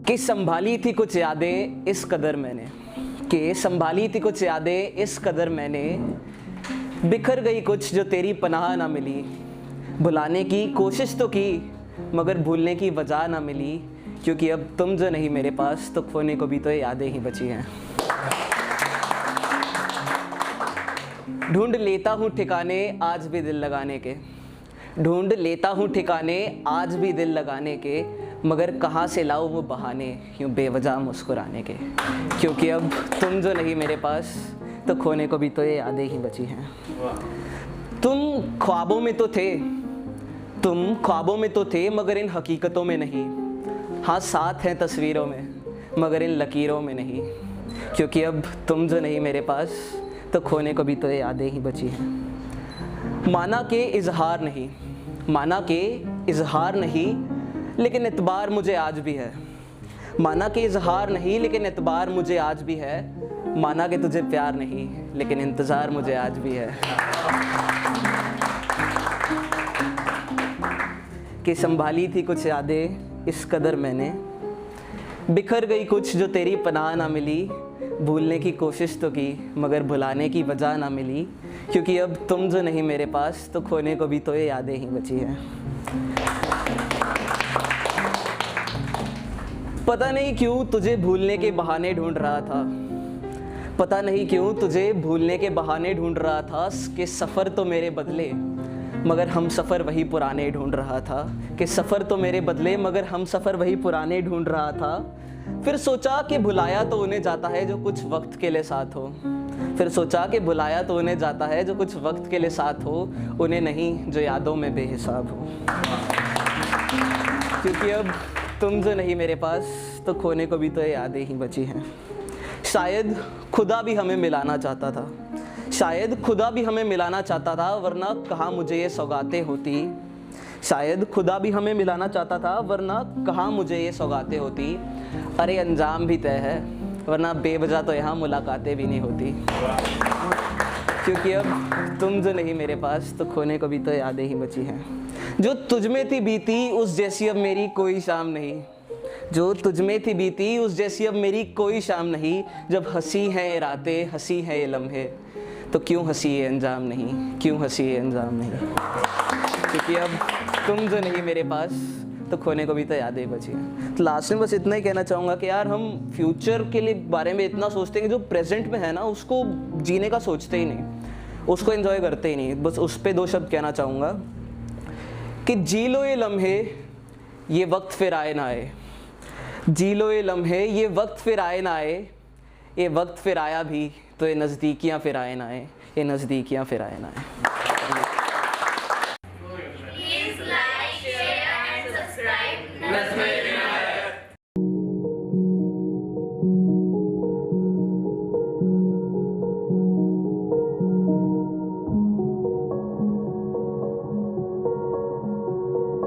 कि संभाली थी कुछ यादें इस कदर मैंने, कि संभाली थी कुछ यादें इस कदर मैंने, बिखर गई कुछ जो तेरी पनाह ना मिली। भुलाने की कोशिश तो की मगर भूलने की वजह ना मिली, क्योंकि अब तुम जो नहीं मेरे पास तो खोने को भी तो ये यादें ही बची हैं। ढूंढ लेता हूँ ठिकाने आज भी दिल लगाने के, ढूंढ लेता हूँ ठिकाने आज भी दिल लगाने के, मगर कहाँ से लाऊं वो बहाने यूँ बेवजह मुस्कुराने के, क्योंकि अब तुम जो नहीं मेरे पास तो खोने को भी तो ये यादें ही बची हैं। तुम ख्वाबों में तो थे, तुम ख्वाबों में तो थे मगर इन हकीकतों में नहीं। हाँ साथ हैं तस्वीरों में मगर इन लकीरों में नहीं, क्योंकि अब तुम जो नहीं मेरे पास तो खोने को भी तो ये यादें ही बची हैं। माना के इजहार नहीं, माना के इजहार नहीं, लेकिन एतबार मुझे आज भी है। माना के इजहार नहीं लेकिन एतबार मुझे आज भी है। माना कि तुझे प्यार नहीं लेकिन इंतज़ार मुझे आज भी है। कि संभाली थी कुछ यादें इस कदर मैंने, बिखर गई कुछ जो तेरी पनाह ना मिली। भूलने की कोशिश तो की मगर भुलाने की वजह ना मिली, क्योंकि अब तुम जो नहीं मेरे पास तो खोने को भी तो ये यादें ही बची हैं। पता नहीं क्यों तुझे भूलने के बहाने ढूंढ रहा था, पता नहीं क्यों तुझे भूलने के बहाने ढूंढ रहा था। कि सफ़र तो मेरे बदले मगर हम सफ़र वही पुराने ढूंढ रहा था। कि सफ़र तो मेरे बदले मगर हम सफ़र वही पुराने ढूंढ रहा था। फिर सोचा कि भुलाया तो उन्हें जाता है जो कुछ वक्त के लिए साथ हो। फिर सोचा कि भुलाया तो उन्हें जाता है जो कुछ वक्त के लिए साथ हो, उन्हें नहीं जो यादों में बेहिसाब हो। क्योंकि अब तुम जो नहीं मेरे पास तो खोने को भी तो ये यादें ही बची हैं। शायद खुदा भी हमें मिलाना चाहता था, शायद खुदा भी हमें मिलाना चाहता था, वरना कहाँ मुझे ये सौगातें होती। शायद खुदा भी हमें मिलाना चाहता था, वरना कहाँ मुझे ये सौगातें होती। अरे अंजाम भी तय है, वरना बेवजह तो यहाँ मुलाकातें भी नहीं होती। क्योंकि अब तुम जो नहीं मेरे पास तो खोने को भी तो यादें ही बची हैं। जो तुझ में थी बीती उस जैसी अब मेरी कोई शाम नहीं, जो तुझ में थी बीती उस जैसी अब मेरी कोई शाम नहीं। जब हंसी है ये रातें, हंसी है ये लम्हे, तो क्यों हंसी ये अंजाम नहीं, क्यों हंसी ये अंजाम नहीं। क्योंकि अब तुम जो नहीं मेरे पास तो खोने को भी तो यादें बची हैं। तो लास्ट में बस इतना ही कहना चाहूँगा कि यार हम फ्यूचर के लिए बारे में इतना सोचते हैं कि जो प्रेजेंट में है ना उसको जीने का सोचते ही नहीं, उसको एंजॉय करते ही नहीं। बस उस पर 2 शब्द कहना चाहूँगा कि जी लो ये लम्हे ये वक्त फिर आए ना आए, जी लो ये लम्हे ये वक्त फिर आए ना आए। ये वक्त फिर आया भी तो ये नज़दीकियाँ फिर आए ना आए, ये नज़दीकियाँ फिर आए ना आए।